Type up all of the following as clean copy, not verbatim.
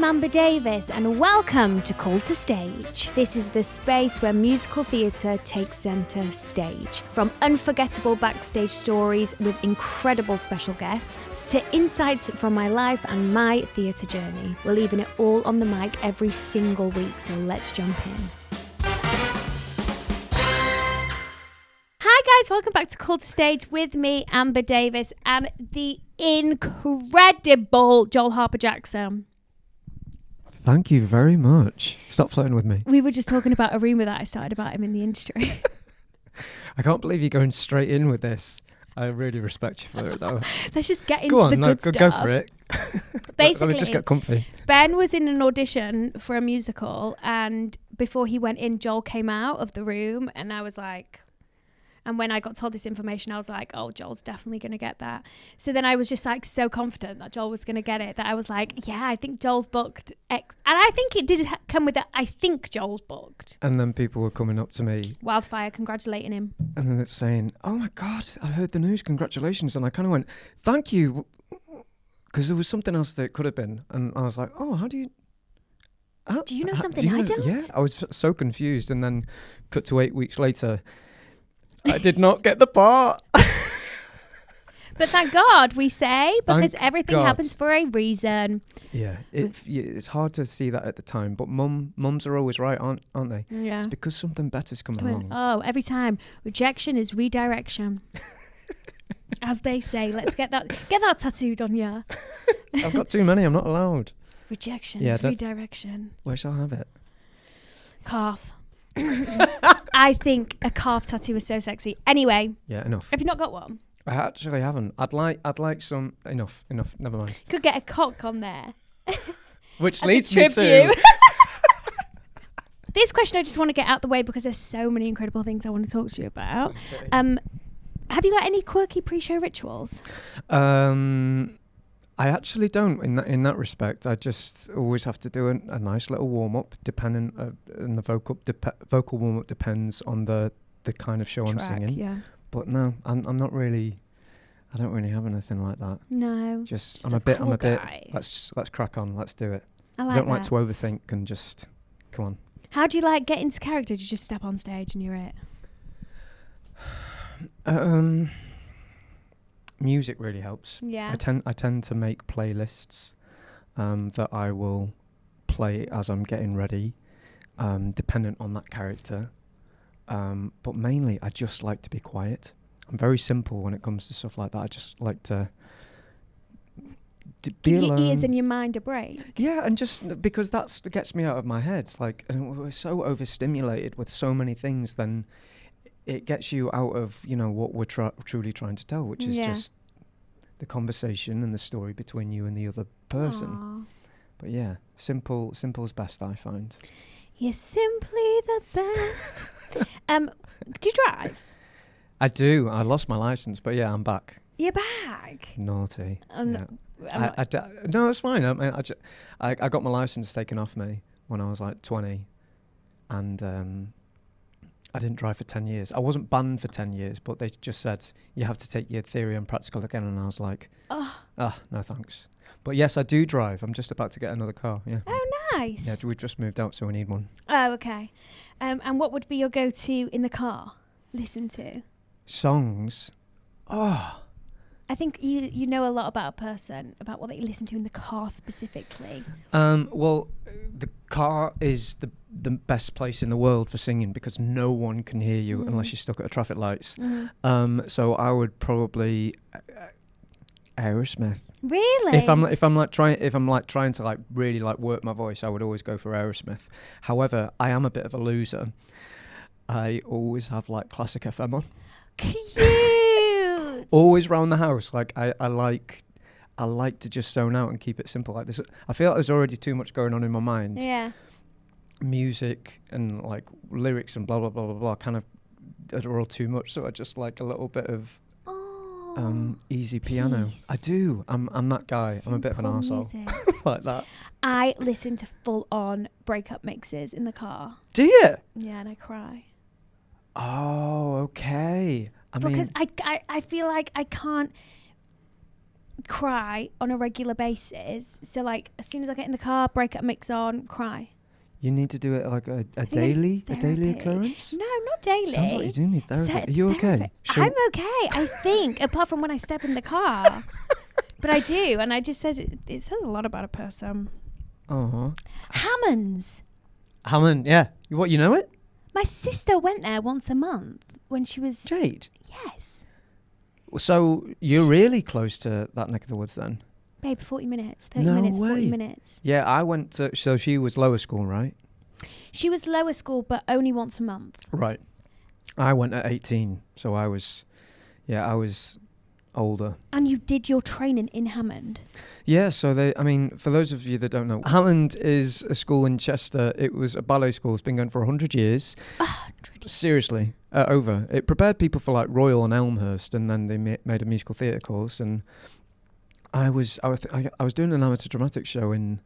I'm Amber Davies and welcome to Call to Stage. This is the space where musical theatre takes centre stage. From unforgettable backstage stories with incredible special guests to insights from my life and my theatre journey. We're leaving it all on the mic every single week, so let's jump in. Hi guys, welcome back to Call to Stage with me, Amber Davies, and the incredible Joel Harper-Jackson. Thank you very much. Stop flirting with me. We were just talking about a rumour that I started about him in the industry. I can't believe you're going straight in with this. I really respect you for it, though. Let's just get into the good stuff. Go for it. Basically, Let me just get comfy. Ben was in an audition for a musical, and before he went in, Joel came out of the room, and I was like... And when I got told this information, I was like, oh, Joel's definitely going to get that. So then I was just like so confident that Joel was going to get it that I was like, yeah, I think Joel's booked X. And I think it did come with that. I think Joel's booked. And then people were coming up to me. Wildfire, congratulating him. And then it's saying, oh my God, I heard the news, congratulations. And I kind of went, thank you. Because there was something else that it could have been. And I was like, oh, how do you... Do you know something I don't? Yeah, I was so confused. And then cut to 8 weeks later... I did not get the part. But thank God, we say, because everything happens for a reason. Yeah, it's hard to see that at the time, but mums are always right, aren't they? Yeah. It's because something better's coming along. Oh, every time. Rejection is redirection. As they say, let's get that tattooed on you. I've got too many, I'm not allowed. Rejection is redirection. Where shall I have it? Calf. I think a calf tattoo is so sexy. Anyway. Yeah, enough. Have you not got one? I actually haven't. I'd like some. Enough. Never mind. Could get a cock on there. Which leads me to... This question I just want to get out the way because there's so many incredible things I want to talk to you about. Okay. Have you got any quirky pre-show rituals? I actually don't in that respect. I just always have to do a nice little warm up, depending and the vocal warm up depends on the kind of show I'm singing. Yeah. But no, I'm not really. I don't really have anything like that. No. Just I'm a bit. Let's crack on. Let's do it. I don't like to overthink and just come on. How do you like get into character? Do you just step on stage and you're it? Music really helps. Yeah. I tend to make playlists that I will play as I'm getting ready, dependent on that character. But mainly, I just like to be quiet. I'm very simple when it comes to stuff like that. I just like to be alone. Give your ears and your mind a break. Yeah, and just because that gets me out of my head. Like, and we're so overstimulated with so many things, then it gets you out of, what we're truly trying to tell, which is just the conversation and the story between you and the other person. Aww. But yeah, simple's best, I find. You're simply the best. Do you drive? I do. I lost my license, but yeah, I'm back. You're back? Naughty. No, no, it's fine. I got my license taken off me when I was like 20, and I didn't drive for 10 years. I wasn't banned for 10 years, but they just said, you have to take your theory and practical again. And I was like, no thanks. But yes, I do drive. I'm just about to get another car. Yeah. Oh, nice. Yeah, we've just moved out, so we need one. Oh, okay. And what would be your go-to in the car? Listen to? Songs. Oh. I think you know a lot about a person, about what they listen to in the car specifically. Well, the car is the best place in the world for singing because no one can hear you unless you're stuck at a traffic lights. Mm-hmm. So I would probably Aerosmith. Really? If I'm trying to really work my voice, I would always go for Aerosmith. However, I am a bit of a loser. I always have classic FM on. Cute. Always round the house. I like to just zone out and keep it simple like this. I feel like there's already too much going on in my mind. Yeah. Music and lyrics and blah blah blah blah blah kind of are all too much. So I just like a little bit of easy piano. Peace. I do. I'm that guy. Simple I'm a bit of an arsehole. Like that. I listen to full on breakup mixes in the car. Do you? Yeah, and I cry. Oh, okay. Because I feel like I can't cry on a regular basis. So like as soon as I get in the car, break up mix on, cry. You need to do it like a daily occurrence? No, not daily. Sounds like you do need therapy. Are you therapy. okay? I'm okay, I think, apart from when I step in the car. But I do, and I just says it says a lot about a person. Hammond's. Hammond, yeah. What, you know it? My sister went there once a month when she was... Jade? Yes. So you're really close to that neck of the woods then? Babe, 40 minutes, 30 minutes, 40 minutes. Yeah, I went to... So she was lower school, right? She was lower school, but only once a month. Right. I went at 18, so I was older. And you did your training in Hammond? Yeah, so for those of you that don't know, Hammond is a school in Chester. It was a ballet school. It's been going for 100 years. 100 years. Seriously, over. It prepared people for like Royal and Elmhurst, and then they made a musical theatre course. And I was doing an amateur dramatics show in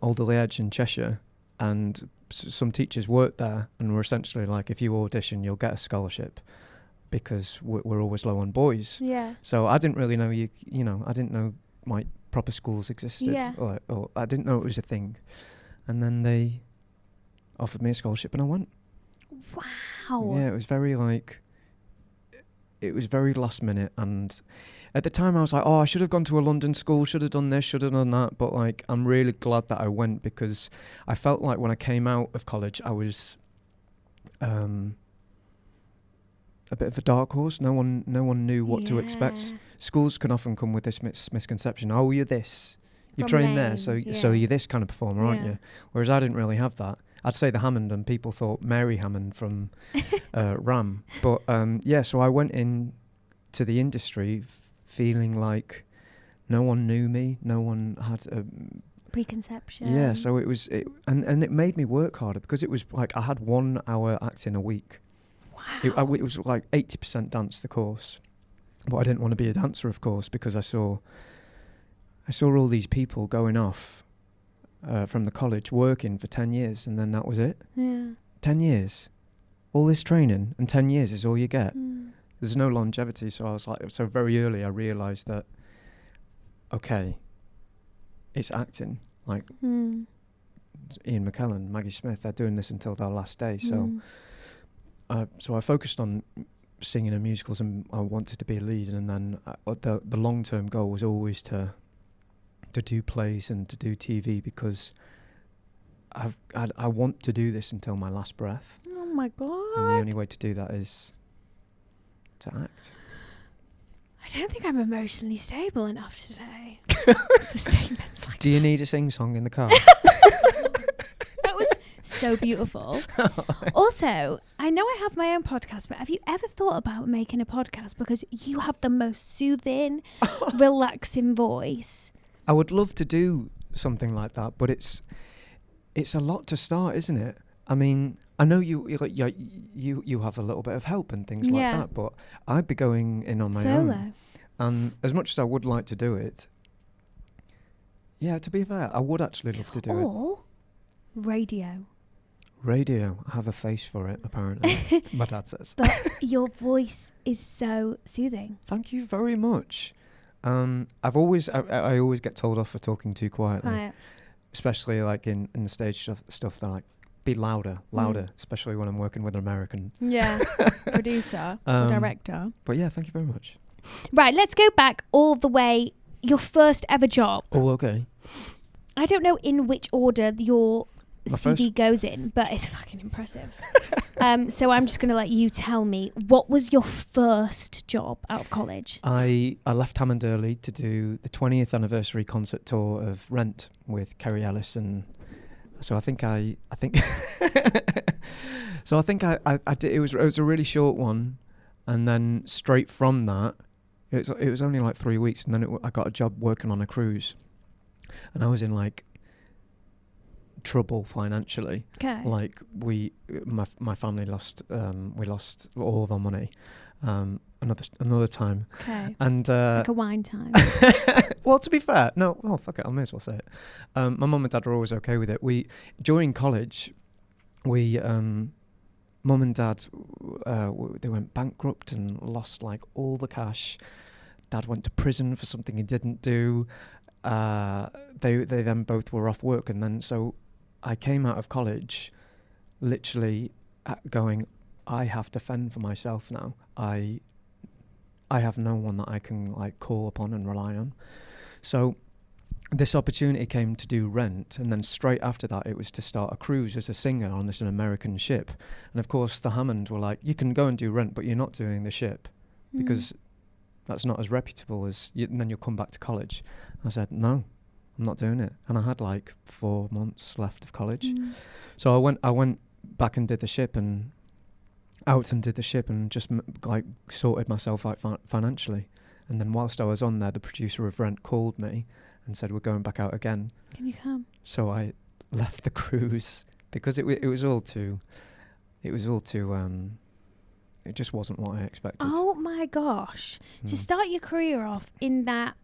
Aldwych Theatre in Cheshire, and some teachers worked there and were essentially like, if you audition, you'll get a scholarship, because we're always low on boys. Yeah. So I didn't really know I didn't know my proper schools existed. Yeah. Or I didn't know it was a thing. And then they offered me a scholarship and I went. Wow. Yeah, it was very last minute, and at the time I was like, I should have gone to a London school, should have done this, should have done that, but like I'm really glad that I went, because I felt like when I came out of college I was a bit of a dark horse. No one knew what to expect. Schools can often come with this misconception. Oh, you're this. You train there, so you're this kind of performer, aren't you? Whereas I didn't really have that. I'd say the Hammond, and people thought Mary Hammond from Ram. But so I went in to the industry feeling like no one knew me. No one had a preconception. Yeah, so and it made me work harder, because it was like I had 1 hour acting a week. Wow. It was like 80% dance, the course. But I didn't want to be a dancer, of course, because I saw all these people going off from the college working for 10 years, and then that was it. Yeah. 10 years. All this training, and 10 years is all you get. Mm. There's no longevity. So I was like, so very early I realised that, okay, it's acting. Like Ian McKellen, Maggie Smith, they're doing this until their last day. So so I focused on singing in musicals, and I wanted to be a lead, and then the long-term goal was always to do plays and to do TV, because I want to do this until my last breath. Oh my God. And the only way to do that is to act. I don't think I'm emotionally stable enough today for statements like that. Do you need a sing-song in the car? That was so beautiful. Also, I know I have my own podcast, but have you ever thought about making a podcast? Because you have the most soothing, relaxing voice. I would love to do something like that, but it's a lot to start, isn't it? I mean, I know you have a little bit of help and things like that, but I'd be going in on my own. And as much as I would like to do it, to be fair, I would actually love to do it. Or radio. Radio. I have a face for it, apparently. My dad says. But your voice is so soothing. Thank you very much. I always get told off for talking too quietly. Right. Especially like in the stage stuff, they're like, be louder, especially when I'm working with an American producer or director. But yeah, thank you very much. Right, let's go back all the way. Your first ever job. Oh, okay. I don't know in which order your My CV goes in, but it's fucking impressive. So I'm just going to let you tell me, what was your first job out of college? I left Hammond early to do the 20th anniversary concert tour of Rent with Kerry Ellis, and so I think I did. It was a really short one, and then straight from that, it was only like 3 weeks, and then I got a job working on a cruise, and I was in like trouble financially. Okay. Like my family lost all of our money another time. Okay. And like a wine time. Well, to be fair, fuck it, I may as well say it. My mum and dad were always okay with it. During college, mum and dad they went bankrupt and lost like all the cash. Dad went to prison for something he didn't do. They then both were off work, and then so I came out of college literally going, I have to fend for myself now. I have no one that I can like call upon and rely on. So this opportunity came to do Rent, and then straight after that it was to start a cruise as a singer on an American ship. And of course the Hammond were like, you can go and do Rent, but you're not doing the ship because that's not as reputable as you, and then you'll come back to college. I said, no, I'm not doing it. And I had like 4 months left of college. So I went back and did the ship, and out and did the ship, and just like sorted myself out financially. And then whilst I was on there, the producer of Rent called me and said, we're going back out again. Can you come? So I left the cruise because it was all too it just wasn't what I expected. Oh my gosh. To start your career off in that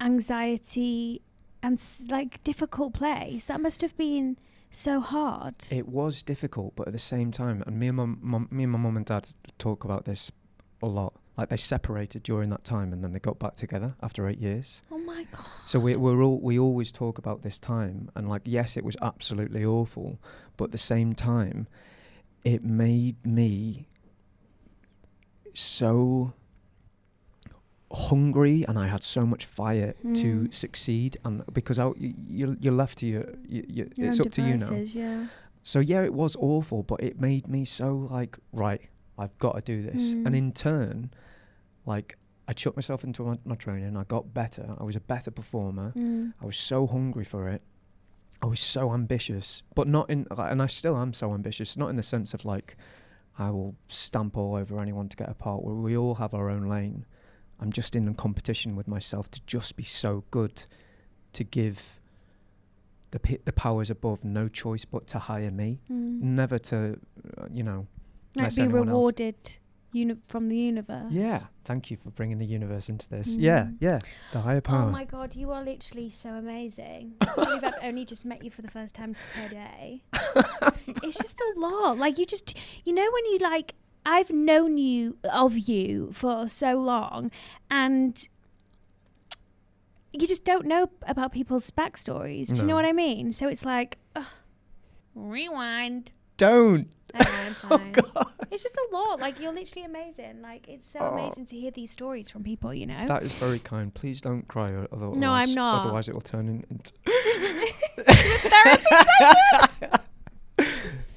anxiety and like difficult place, that must have been so hard. It was difficult, but at the same time, and me and my mum and dad talk about this a lot. Like they separated during that time, and then they got back together after 8 years. Oh my god! So we always talk about this time, and like yes, it was absolutely awful, but at the same time, it made me so hungry, and I had so much fire to succeed, and because you're left to your it's up to you now. Yeah. So yeah, it was awful, but it made me so like, right, I've got to do this. And in turn, like I chucked myself into my training. I got better. I was a better performer. I was so hungry for it. I was so ambitious, but not in, and I still am so ambitious, not in the sense of like, I will stamp all over anyone to get a part. We all have our own lane. I'm just in a competition with myself to just be so good, to give the powers above no choice but to hire me, never to, like be rewarded from the universe. Yeah, thank you for bringing the universe into this. Yeah, the higher power. Oh my god, you are literally so amazing. I've only just met you for the first time today. It's just a lot. Like you just, when you like, I've known you for so long, and you just don't know about people's backstories. Do you know what I mean? So it's like, rewind. Don't. I'm fine. Oh God. It's just a lot. Like you're literally amazing. Like it's so amazing to hear these stories from people. That is very kind. Please don't cry. Otherwise, no, I'm not. Otherwise, it will turn into therapy session.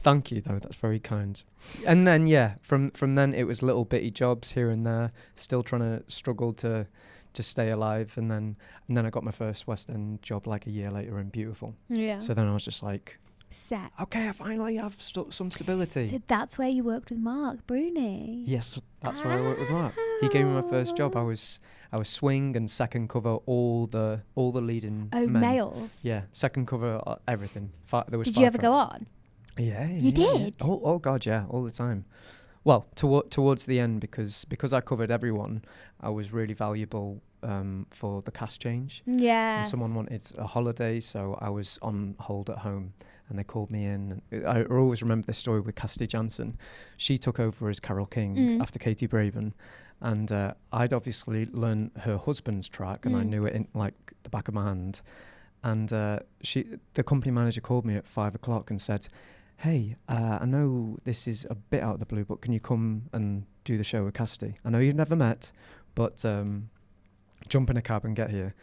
Thank you, though. That's very kind. And then, from then it was little bitty jobs here and there, still trying to struggle to stay alive. And then I got my first West End job like a year later in Beautiful. Yeah. So then I was just like, set. Okay, I finally have some stability. So that's where you worked with Mark Bruni. Yes, that's where I worked with Mark. He gave me my first job. I was swing and second cover, all the leading men. Males. Yeah, second cover, everything. There was. Did you ever go on? Yeah. You did? Oh God, yeah, all the time. Well, towards the end, because I covered everyone, I was really valuable for the cast change. Yeah. Someone wanted a holiday, so I was on hold at home, and they called me in. I always remember this story with Cassidy Jansen. She took over as Carole King after Katie Braben, and I'd obviously learned her husband's track, and I knew it in like the back of my hand. And the company manager called me at 5:00 and said, hey, I know this is a bit out of the blue, but can you come and do the show with Cassidy? I know you've never met, but jump in a cab and get here.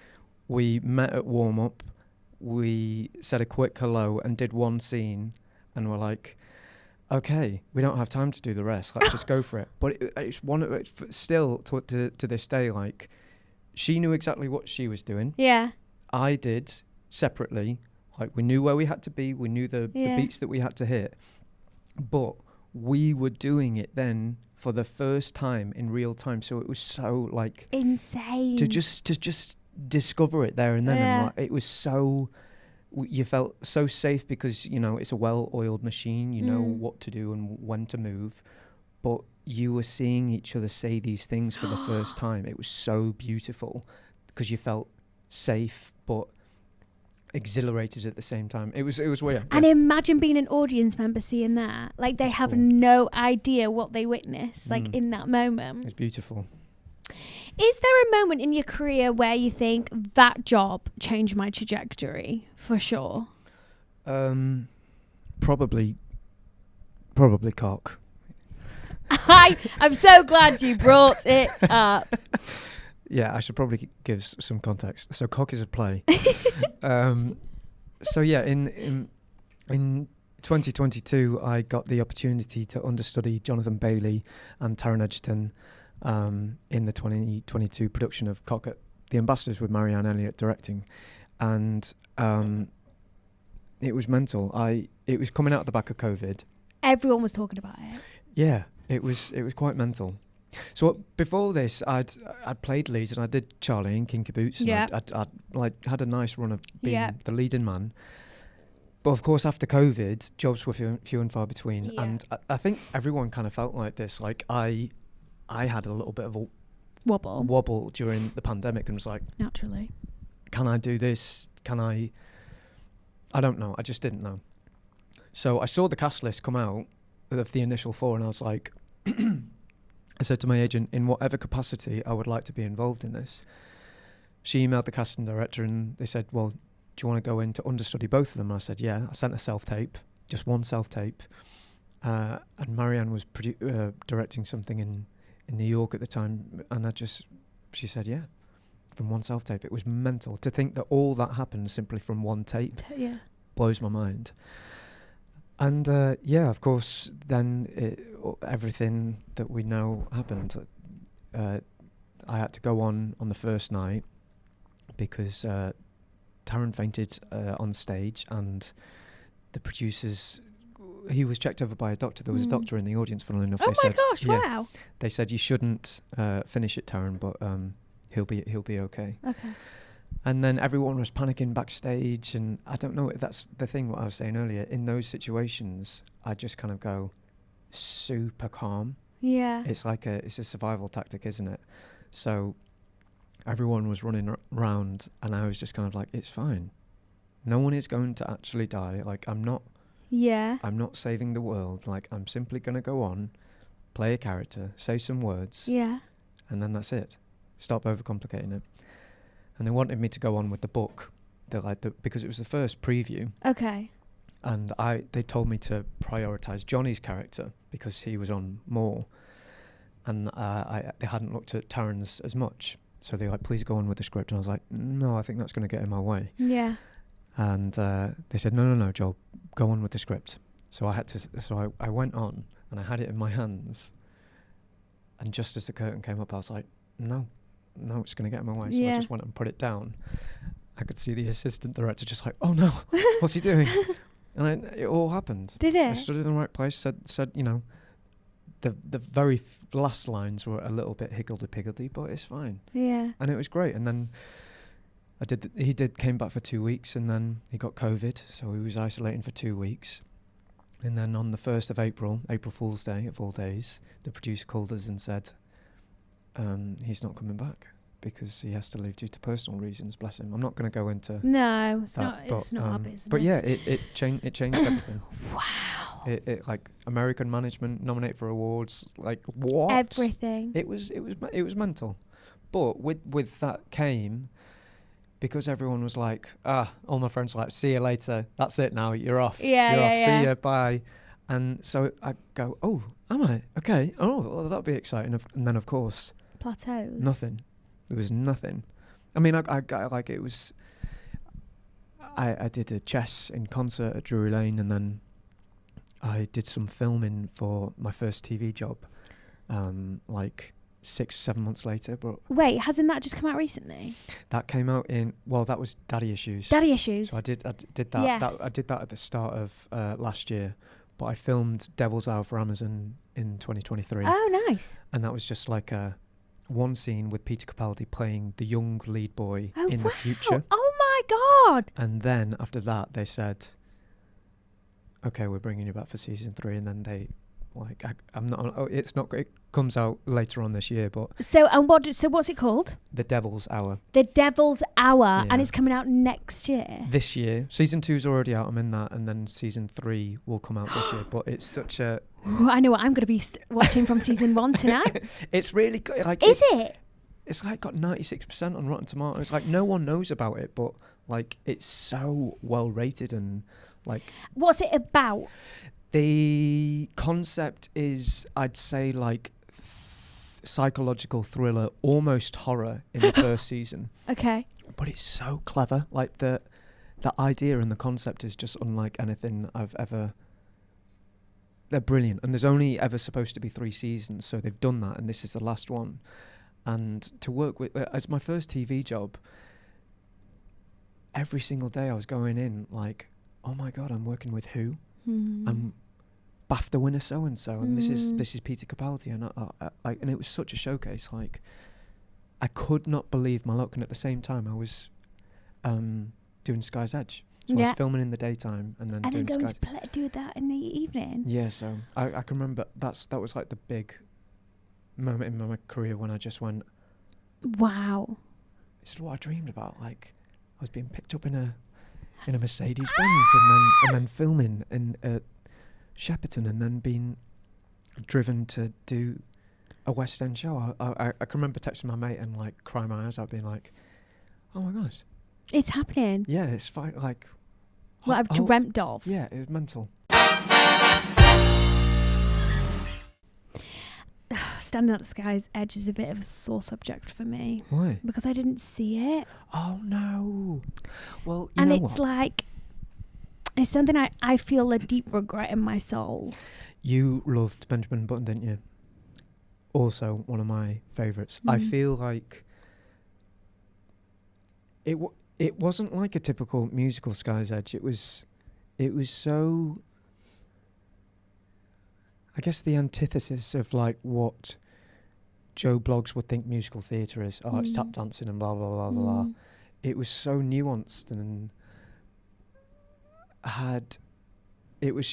We met at warm-up. We said a quick hello and did one scene, and we're like, okay, we don't have time to do the rest. Let's just go for it. But it's one of it, still to this day, like, she knew exactly what she was doing. Yeah. I did separately. Like, we knew where we had to be. We knew the beats that we had to hit. But we were doing it then for the first time in real time. So it was so, like... insane. To just discover it there and then. And like, it was so... You felt so safe because, it's a well-oiled machine. You know what to do and when to move. But you were seeing each other say these things for the first time. It was so beautiful because you felt safe, but... exhilarated at the same time. It was weird. And imagine being an audience member seeing that. Like they have no idea what they witnessed, like in that moment. It's beautiful. Is there a moment in your career where you think that job changed my trajectory for sure? Probably cock. I'm so glad you brought it up. Yeah, I should probably give some context. So cock is a play. So yeah, in 2022, I got the opportunity to understudy Jonathan Bailey and Taron Egerton in the 2022 production of Cock at the Ambassadors with Marianne Elliott directing, and it was mental. It was coming out the back of COVID. Everyone was talking about it. Yeah, it was quite mental. So before this, I'd played leads and I did Charlie in Kinky Boots. And Yeah. I'd like had a nice run of being Yeah. the leading man. But of course, after COVID, jobs were few and far between, Yeah. and I think everyone kind of felt like this. Like I had a little bit of a wobble during the pandemic, and was like, Naturally. can I do this? Can I? I don't know. I just didn't know. So I saw the cast list come out of the initial 4, and I was like, I said to my agent, in whatever capacity I would like to be involved in this. She emailed the casting director, and they said, well, do you want to go in to understudy both of them? And I said, yeah. I sent a self-tape, just one self-tape. And Marianne was directing something in New York at the time. And she said, yeah, from one self-tape. It was mental. To think that all that happened simply from one tape blows my mind. And of course, then everything that we know happened. I had to go on the first night because Taron fainted on stage, and the producers, he was checked over by a doctor. There was a doctor in the audience, funnily enough. Oh my gosh, wow. They said, you shouldn't finish it, Taron, but he'll be okay. Okay. And then everyone was panicking backstage, and I don't know, that's the thing what I was saying earlier. In those situations, I just kind of go super calm. Yeah. It's like it's a survival tactic, isn't it? So everyone was running around, and I was just kind of like, it's fine. No one is going to actually die. Like, I'm not saving the world. Like, I'm simply going to go on, play a character, say some words. Yeah. And then that's it. Stop overcomplicating it. And they wanted me to go on with the book. Because it was the first preview. Okay. And they told me to prioritise Johnny's character because he was on more. And they hadn't looked at Taron's as much. So they were like, please go on with the script. And I was like, no, I think that's going to get in my way. Yeah. And they said, no, Joel, go on with the script. So I went on, and I had it in my hands. And just as the curtain came up, I was like, no, it's going to get in my way. So I just went and put it down. I could see the assistant director just like, oh no, what's he doing? And it all happened. Did it? I stood in the right place, said, you know, the very last lines were a little bit higgledy-piggledy, but it's fine. Yeah. And it was great. And then he came back for 2 weeks, and then he got COVID, so he was isolating for 2 weeks. And then on the 1st of April Fool's Day of all days, the producer called us and said, he's not coming back because he has to leave due to personal reasons, bless him. I'm not going to go into No, it's that, not. It's not our business. But yeah, it changed everything. Wow. It like American management nominated for awards, like what? Everything. It was mental. But with that came, because everyone was like, all my friends were like, see you later. That's it now. You're off. Yeah, You're yeah, off. yeah. See ya. Bye. And so I go, oh, am I? Okay. Oh, well, that'll be exciting. And then of course, Plateaus. nothing. There was nothing. I mean, I like it was. I did a chess in concert at Drury Lane, and then I did some filming for my first TV job, like 6-7 months later. But Wait, hasn't that just come out recently? that came out that was Daddy Issues. Daddy Issues. So I did that. Yes. I did that at the start of last year, but I filmed Devil's Hour for Amazon in 2023. Oh, nice. And that was just like one scene with Peter Capaldi playing the young lead boy in the future. Oh my God. And then after that, they said, okay, we're bringing you back for season 3. And then they, like, it comes out later on this year, but. So what's it called? The Devil's Hour. The Devil's Hour. Yeah. And it's coming out next year. This year. Season 2 is already out. I'm in that. And then season 3 will come out this year. But it's such a. Ooh, I know what I'm going to be watching from season 1 tonight. It's really good. Like, Is it? it's like got 96% on Rotten Tomatoes. It's like no one knows about it, but like it's so well rated and like. What's it about? The concept is, I'd say, like psychological thriller, almost horror in the first season. Okay. But it's so clever. Like the idea and the concept is just unlike anything I've ever. They're brilliant, and there's only ever supposed to be 3 seasons, so they've done that, and this is the last one. And to work with, as my first TV job, every single day I was going in like, oh my God, I'm working with who? I'm BAFTA winner so and so, and this is Peter Capaldi, and and it was such a showcase. Like, I could not believe my luck, and at the same time, I was doing Sky's Edge. So I was filming in the daytime and then doing going Sky's. to do that in the evening. Yeah, so I can remember that was like the big moment in my career when I just went, wow, this is what I dreamed about. Like, I was being picked up in a Mercedes Benz and then filming in Shepperton and then being driven to do a West End show. I can remember texting my mate and like crying my eyes out, being like, oh my gosh, it's happening. Yeah, it's fine. Like, what I've dreamt of. Yeah, it was mental. Standing at the Sky's Edge is a bit of a sore subject for me. Why? Because I didn't see it. Oh no. Well, you and know it's what? like, it's something I feel a deep regret in my soul. You loved Benjamin Button, didn't you? Also one of my favourites. I feel like it wasn't like a typical musical Sky's Edge. It was so, I guess, the antithesis of like what Joe Bloggs would think musical theatre is. Oh, it's tap dancing and blah blah blah blah blah. It was so nuanced and it was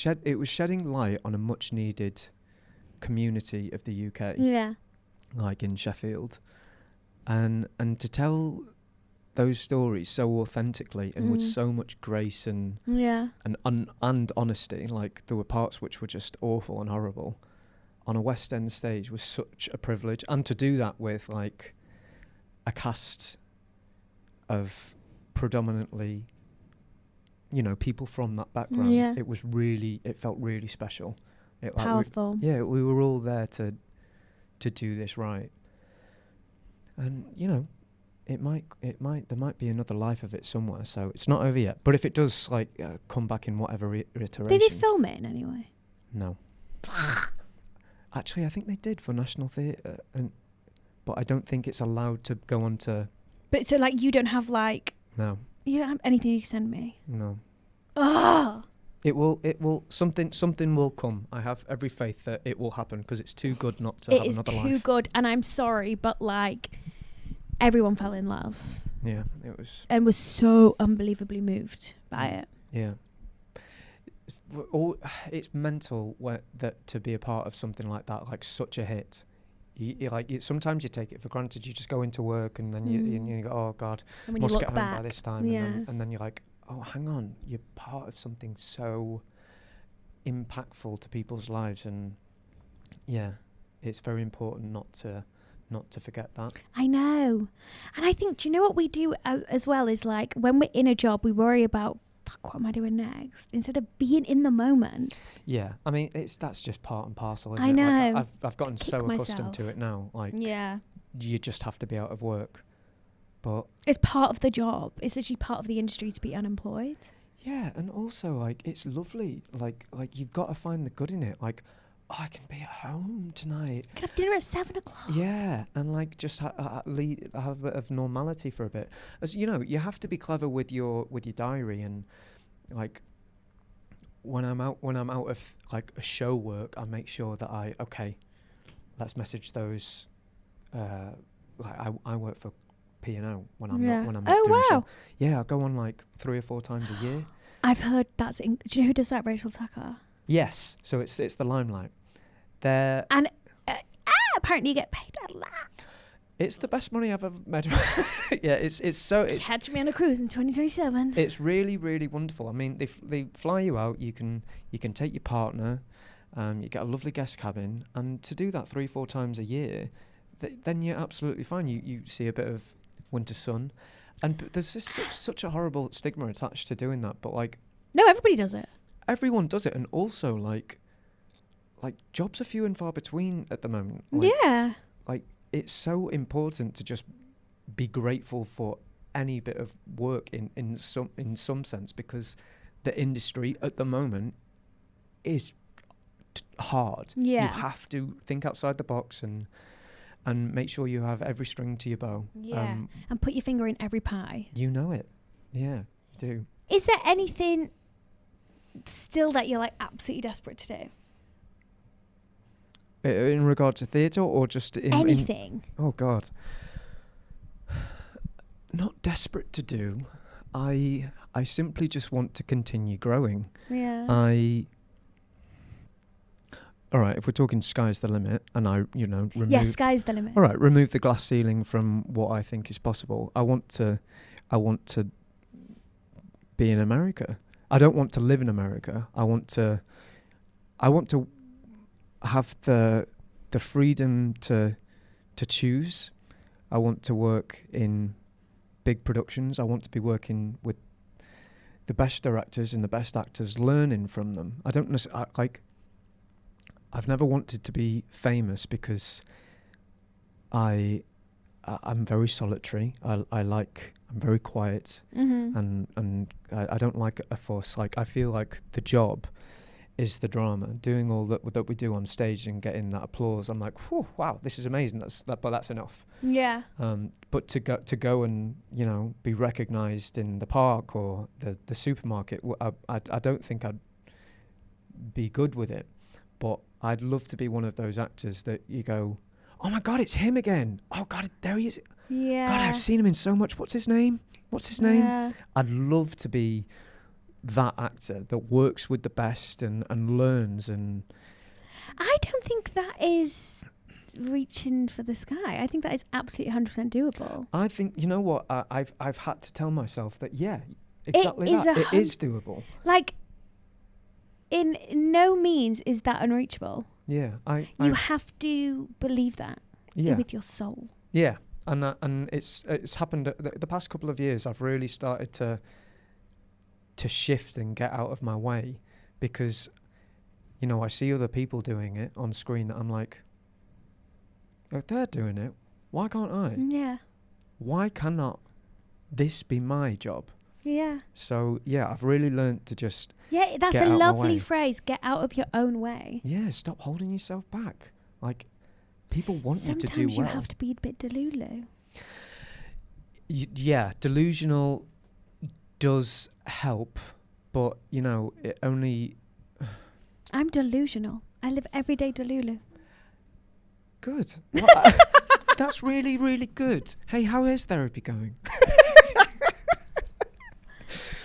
shedding light on a much needed community of the UK. Yeah. Like in Sheffield, and to tell those stories so authentically and with so much grace and honesty. Like, there were parts which were just awful and horrible on a West End stage was such a privilege, and to do that with like a cast of predominantly, you know, people from that background. It felt really special. Powerful. We were all there to do this right. And you know, there might be another life of it somewhere, so it's not over yet. But if it does, like, come back in whatever iteration. Did he film it in any way? No. Actually, I think they did for National Theatre, but I don't think it's allowed to go on to. But so, like, you don't have like. No. You don't have anything you can send me. No. Ah. It will. Something will come. I have every faith that it will happen because it's too good not to have another life. It is too good, and I'm sorry, but like. Everyone fell in love. Yeah, it was. And was so unbelievably moved by it. Yeah. It's mental that to be a part of something like that, like such a hit. Sometimes you take it for granted. You just go into work and then you go, oh God, must get home by this time. Yeah. And then you're like, oh, hang on, you're part of something so impactful to people's lives. And yeah, it's very important not to forget that. I know. And I think, do you know what we do as well is, like, when we're in a job, we worry about, fuck, what am I doing next? Instead of being in the moment. Yeah. I mean, that's just part and parcel, isn't it? I know. Like, I've gotten so accustomed to it now. Like, yeah. You just have to be out of work. But it's part of the job. It's actually part of the industry to be unemployed. Yeah. And also, like, it's lovely. Like you've got to find the good in it. Like, oh, I can be at home tonight. I can have dinner at 7 o'clock. Yeah, and like just have a bit of normality for a bit. As you know, you have to be clever with your diary, and like when I'm out of like a show work, I make sure that let's message those. Like I work for P&O when I'm not doing a show. Yeah, I go on like 3 or 4 times a year. I've heard that's. Do you know who does that? Rachel Tucker. Yes, so it's the Limelight. And apparently you get paid a lot. It's the best money I've ever made. Yeah, it's catch me on a cruise in 2027. It's really, really wonderful. I mean, they fly you out. You can take your partner. You get a lovely guest cabin, and to do that 3-4 times a year, then you're absolutely fine. You see a bit of winter sun, and there's just such a horrible stigma attached to doing that. But like, No, everybody does it. everyone does it, and also like jobs are few and far between at the moment. Like, Yeah. like it's so important to just be grateful for any bit of work in some sense, because the industry at the moment is hard. Yeah. You have to think outside the box and make sure you have every string to your bow. Yeah. And put your finger in every pie. You know it. Yeah, you do. Is there anything still that you're like absolutely desperate to do? In regard to theatre, or just in Anything? Oh God. Not desperate to do. I simply just want to continue growing. Yeah. All right, if we're talking sky's the limit, and remove... Yeah, sky's the limit. All right, remove the glass ceiling from what I think is possible. I want to be in America. I don't want to live in America. I want to have the freedom to choose. I want to work in big productions. I want to be working with the best directors and the best actors, learning from them. I don't necessarily I've never wanted to be famous, because I'm very solitary. I'm very quiet, and I don't like a fuss. Like, I feel like the job is the drama, doing all that we do on stage and getting that applause. I'm like, whew, wow, this is amazing. But that's enough. Yeah. But to go and be recognised in the park or the supermarket, I don't think I'd be good with it. But I'd love to be one of those actors that you go, oh my God, it's him again. Oh God, there he is. Yeah. God, I've seen him in so much. What's his name? Yeah. I'd love to be that actor that works with the best and learns. And I don't think that is reaching for the sky. I think that is absolutely 100% doable. I think, you know what, I've had to tell myself that, yeah, exactly it is doable. Like, in no means is that unreachable. Yeah, you have to believe that with your soul. Yeah, and it's happened the past couple of years. I've really started to shift and get out of my way, because I see other people doing it on screen that I'm like, if they're doing it, why can't I? Yeah. Why cannot this be my job? Yeah. So yeah, I've really learned to just that's get a out lovely my way. phrase. Get out of your own way. Yeah, stop holding yourself back. Like, people want you to do Sometimes well. you have to be a bit delulu. Yeah, delusional does help, but it only... I'm delusional. I live every day delulu. Good. Well, that's really, really good. Hey, how is therapy going?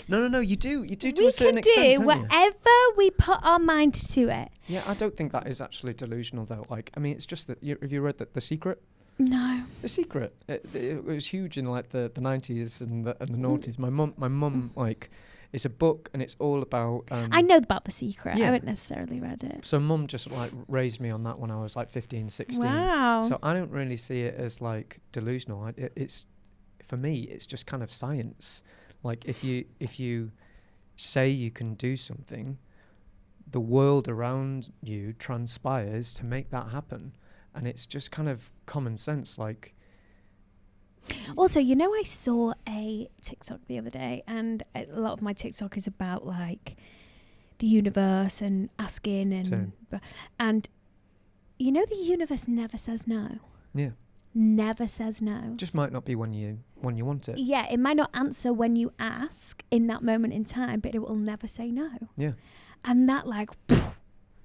No. You do to a certain extent. We can do whatever we put our mind to it. Yeah, I don't think that is actually delusional, though. Like, I mean, it's just that. Have you read The Secret? No. The Secret. It was huge in like the 90s and the noughties. My mum, like, it's a book, and it's all about. I know about The Secret. Yeah. I haven't necessarily read it. So mum just like raised me on that when I was like 15, 16. Wow. So I don't really see it as like delusional. It's for me, it's just kind of science. Like, if you say you can do something, the world around you transpires to make that happen, and it's just kind of common sense. Like, also, I saw a TikTok the other day, and a lot of my TikTok is about like the universe and asking and the universe never says no. Yeah. Never says no. Just might not be when you want it. Yeah, it might not answer when you ask in that moment in time, but it will never say no. Yeah. And that, like,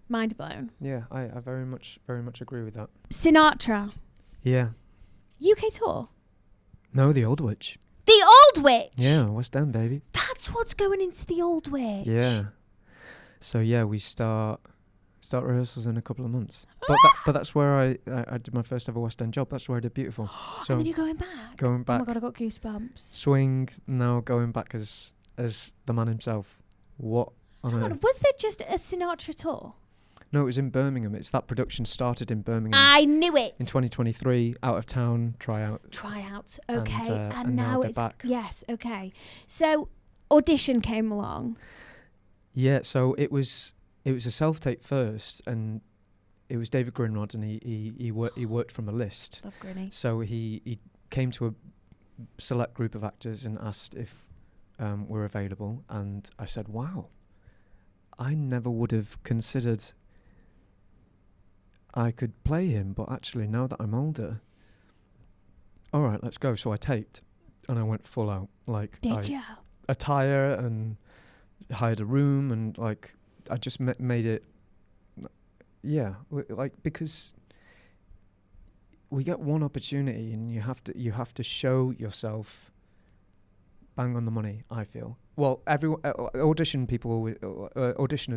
mind blown. Yeah, I very much agree with that. Sinatra. Yeah. UK tour. No, the Aldwych. The Aldwych. Yeah, West End, baby. That's what's going into the Aldwych. Yeah. So yeah, we start rehearsals in a couple of months. But that's where I did my first ever West End job. That's where I did Beautiful. So and then you're going back. Going back. Oh my God, I got goosebumps. Swing, now going back as the man himself. What on earth? Was there just a Sinatra tour? No, it was in Birmingham. It's that production started in Birmingham. I knew it. In 2023, out of town tryout. Okay, and now they're it's back. Yes, okay. So audition came along. Yeah, so it was a self-tape first, and it was David Grinrod, and he worked from a list. Love Grinny. So he came to a select group of actors and asked if we're available, and I said, wow, I never would have considered I could play him, but actually now that I'm older, all right, let's go. So I taped, and I went full out. Like, Did you? Attire, and hired a room, and like I just made it. Yeah, like, because we get one opportunity, and you have to show yourself. Bang on the money, I feel. Well, everyone auditioners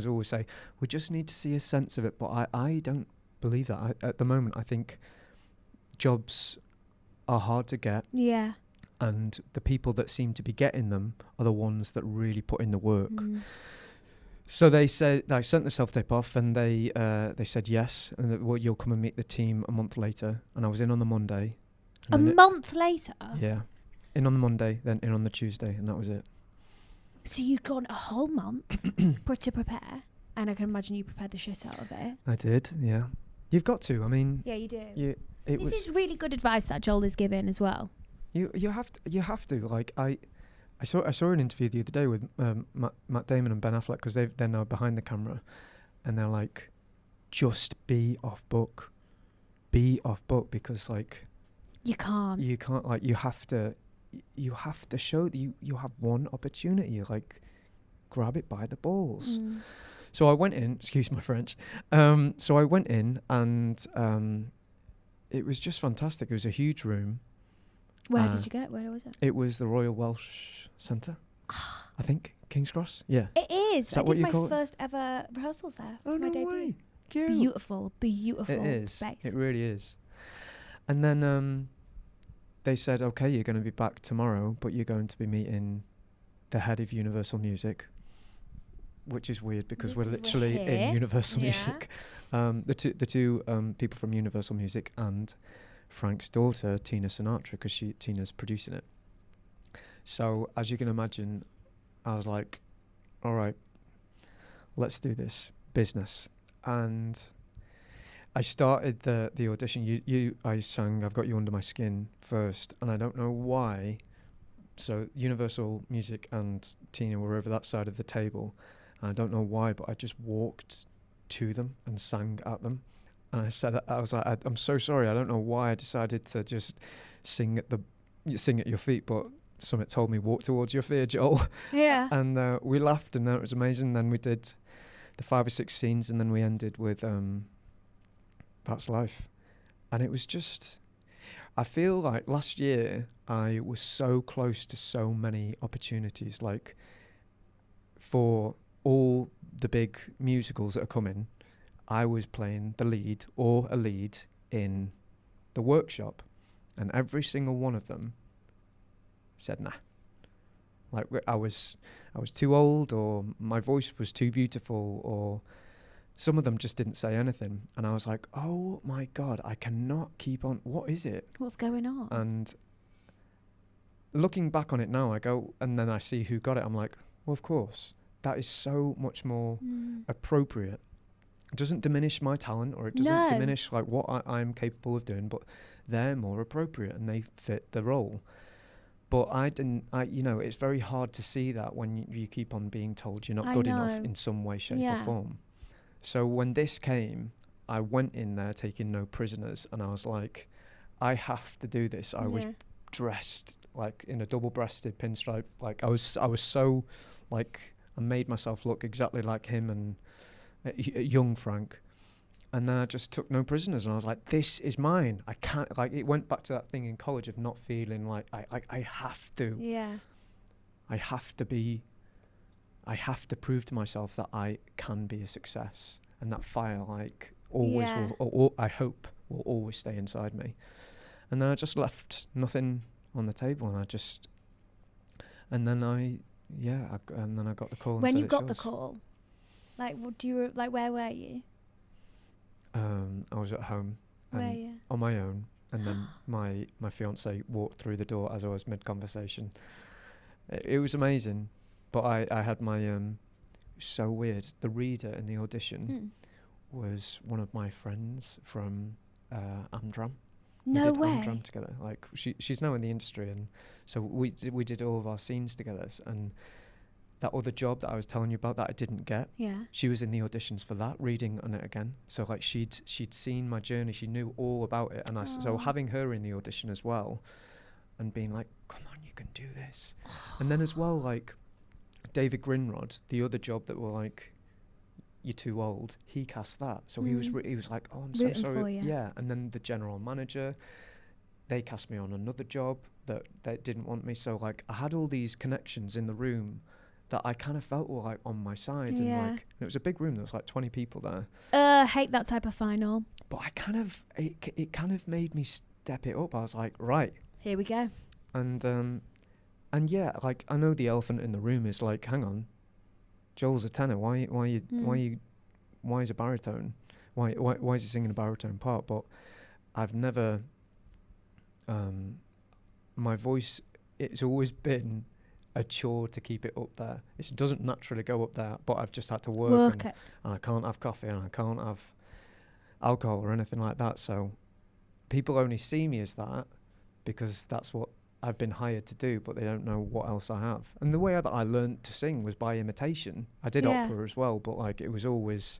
always say we just need to see a sense of it, but I don't believe that. At the moment, I think jobs are hard to get. Yeah. And the people that seem to be getting them are the ones that really put in the work. So they said, I sent the self-tape off, and they said yes, and that, well, you'll come and meet the team a month later. And I was in on the Monday. A month later? Yeah. In on the Monday, then in on the Tuesday, and that was it. So you'd gone a whole month to prepare, and I can imagine you prepared the shit out of it. I did, yeah. You've got to. I mean, yeah, you do. This is really good advice that Joel is giving as well. You have to. Like I saw an interview the other day with Matt Damon and Ben Affleck, because they're now behind the camera, and they're like, just be off book, because like you can't like you have to show that you have one opportunity, like grab it by the balls. So I went in, excuse my French, so I went in, and it was just fantastic. It was a huge room. Where did you go? Where was it? It was the Royal Welsh Centre, I think, King's Cross. Yeah. It is. Is that what you call it? I did my first ever rehearsals there. Oh, my no debut. way. Cute. Beautiful It is. space. It really is. And then they said, okay, you're going to be back tomorrow, but you're going to be meeting the head of Universal Music, which is weird because we're literally in Universal Music. The two people from Universal Music and Frank's daughter, Tina Sinatra, because Tina's producing it. So as you can imagine, I was like, all right, let's do this business. And I started the audition. I sang I've Got You Under My Skin first, and I don't know why. So Universal Music and Tina were over that side of the table, and I don't know why, but I just walked to them and sang at them. And I was like, I'm so sorry. I don't know why I decided to just sing at your feet, but Summit told me walk towards your fear, Joel. Yeah. And we laughed, and it was amazing. Then we did the 5 or 6 scenes, and then we ended with That's Life. And it was just, I feel like last year I was so close to so many opportunities, like for all the big musicals that are coming. I was playing the lead or a lead in the workshop, and every single one of them said nah. Like I was too old, or my voice was too beautiful, or some of them just didn't say anything. And I was like, oh my God, I cannot keep on. What is it? What's going on? And looking back on it now, I go, and then I see who got it. I'm like, well, of course, that is so much more appropriate. It doesn't diminish my talent, or it doesn't diminish like what I'm capable of doing, but they're more appropriate and they fit the role. But it's very hard to see that when you keep on being told you're not good enough in some way, shape or form. So when this came, I went in there taking no prisoners, and I was like, I have to do this. I was dressed like in a double-breasted pinstripe. Like I was so like, I made myself look exactly like him and young Frank. And then I just took no prisoners, and I was like, this is mine. I can't, like, it went back to that thing in college of not feeling like I have to. Yeah. I have to prove to myself that I can be a success, and that fire, like, always will, I hope, will always stay inside me. And then I just left nothing on the table, and then I got the call. When you got the call, like, where were you? I was at home Where you? on my own, and then my fiance walked through the door as I was mid-conversation. It was amazing, but I had my so weird. The reader in the audition was one of my friends from Amdram. No we did way. Amdram together. Like she's now in the industry, and so we did all of our scenes together. And that other job that I was telling you about that I didn't get, Yeah. she was in the auditions for that, reading on it again. So like she'd seen my journey, she knew all about it, and so having her in the audition as well, and being like, come on, you can do this. And then as well, like David Grinrod, the other job that were like, you're too old, he cast that. So he was like, oh, I'm so Rooting sorry. for you. Yeah. And then the general manager, they cast me on another job that didn't want me. So like I had all these connections in the room that I kind of felt were like on my side. Yeah. And like, it was a big room, there was like 20 people there. Hate that type of final. But I kind of, it kind of made me step it up. I was like, right. Here we go. And yeah, like I know the elephant in the room is like, hang on, Joel's a tenor. Why is a baritone? Why is he singing a baritone part? But I've never, my voice, it's always been a chore to keep it up there. It doesn't naturally go up there, but I've just had to work it. And I can't have coffee and I can't have alcohol or anything like that. So people only see me as that because that's what I've been hired to do, but they don't know what else I have. And the way that I learned to sing was by imitation. I did opera as well, but like it was always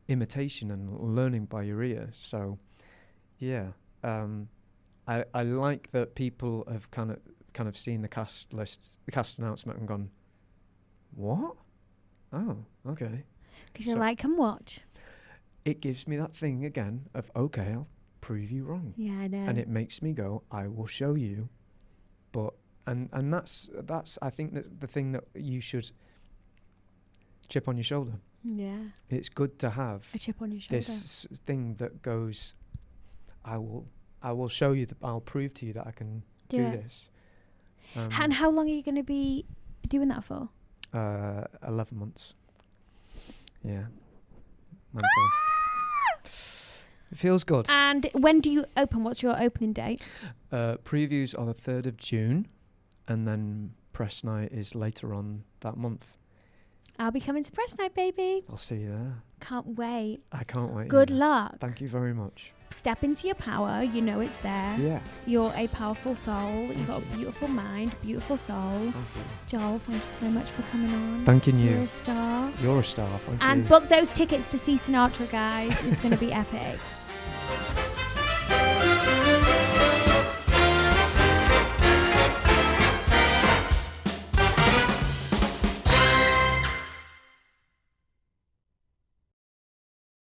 imitation and learning by your ear. So yeah, I like that people have kind of seen the cast list, the cast announcement, and gone, what? Oh, okay. Because you're like, come watch. It gives me that thing again of, okay, I'll prove you wrong. Yeah, I know. And it makes me go, I will show you. But and that's I think that the thing that you should chip on your shoulder. Yeah. It's good to have a chip on your shoulder. This thing that goes, I will show you that I'll prove to you that I can do this. And how long are you going to be doing that for? 11 months. Yeah. It feels good. And when do you open? What's your opening date? Previews are the 3rd of June, and then press night is later on that month. I'll be coming to press night, baby. I'll see you there. Can't wait. I can't wait. Good luck. Thank you very much. Step into your power. You know it's there. Yeah. You're a powerful soul. You've got a beautiful mind, beautiful soul. Thank you. Joel, thank you so much for coming on. Thanking you. You're a star. You're a star. Thank you. And book those tickets to see Sinatra, guys. It's going to be epic.